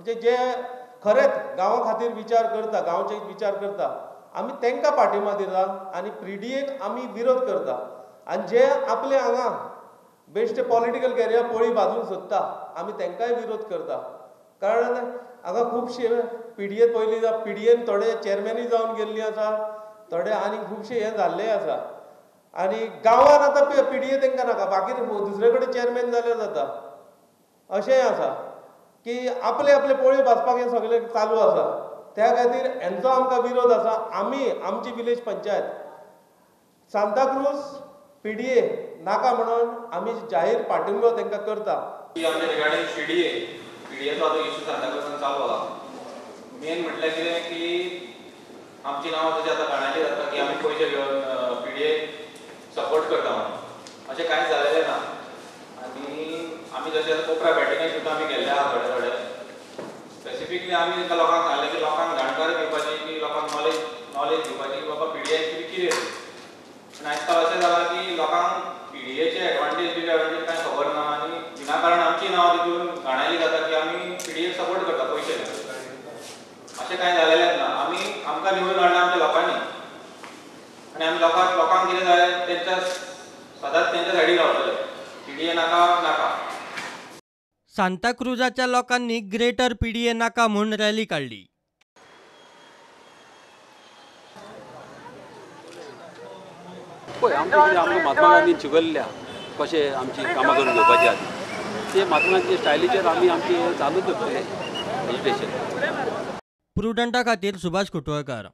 म्हणजे जे खरेंच गांवा खातीर विचार करता, गांवचे विचार करता, आमी तांकां पाठिंबा दिता आनी पिडीएक आमी विरोध करता. आनी जे आपले हांगा बेश्टे पॉलिटिकल कॅरियर पोळी बाजूंक सोदता आमी तांकांय विरोध करता. कारण हांगा खुबशे पिडीए पयलीं पिडीएन थोडे चेअरमॅनूय जावन गेल्लीं आसा, थोडे आनी खुबशे हे जाल्ले आसा. आनी गांवांत आतां पिडीए तांकां नाका, बाकी दुसरे कडेन चेअरमॅन जाल्यार जाता. अशेंय आसा की आपले आपले पोळयो भाजपाक हें सगळें चालू आसा. त्या खातीर हांचो आमकां विरोध आसा. आमी आमची विलेज पंचायत सांताक्रूज पिडीए नाका म्हणून आमी जाहीर पाठिंबो तांकां करता. आमच्या रिगार्डिंग पिडीएचो आतां इश्यू सांताक्रूजान चालू आहा. मेन म्हटल्यार कितें की आमची नांवां तशी आतां गाण्याची जाता की आमी पयशे घेवन पिडीए सपोर्ट करता म्हणून. अशें कांयच जालेलें ना. आनी आमी जशें कोपरा बॅटिंगाक सुद्दां आमी गेल्ले आहा थोडे थोडे. स्पेसिफिकली आमी तांकां लोकांक सांगलें की लोकांक जाणकारी दिवपाची, की लोकांक नॉलेज दिवपाची की बाबा पिडीए एक्चुअली कितें. आनी आजकाल अशें जालां की लोकांक पिडीएचे एडवांटेज डिसएडवांटेज कांय खबर ना आनी विनाकारण आमची नांवां तितून घाणायली जाता की आमी पिडीएक सपोर्ट करता पयशे घेवन. अशें कांय जालेलेंच ना. आमकां निवडून हाडला आमच्या लोकांनी आनी आमी लोकांक कितें जाय तेंच्या सदांच तेंच्या सायडीक रावतले. पिडीए नाका नाका. सांताक्रूजाच्या लोकांनी ग्रेटर पिडीए नाका म्हूण रॅली काढली. पळय आमकां महात्मा गांधीन शिकयल्ल्या कशें आमची कामां करून घेवपाची आसा ते महात्मा गांधीच्या स्टायलीचेर आमी आमची चालूच दवरतले एज्युकेशन. प्रुडंटा खातीर सुभाष कुटवळकर.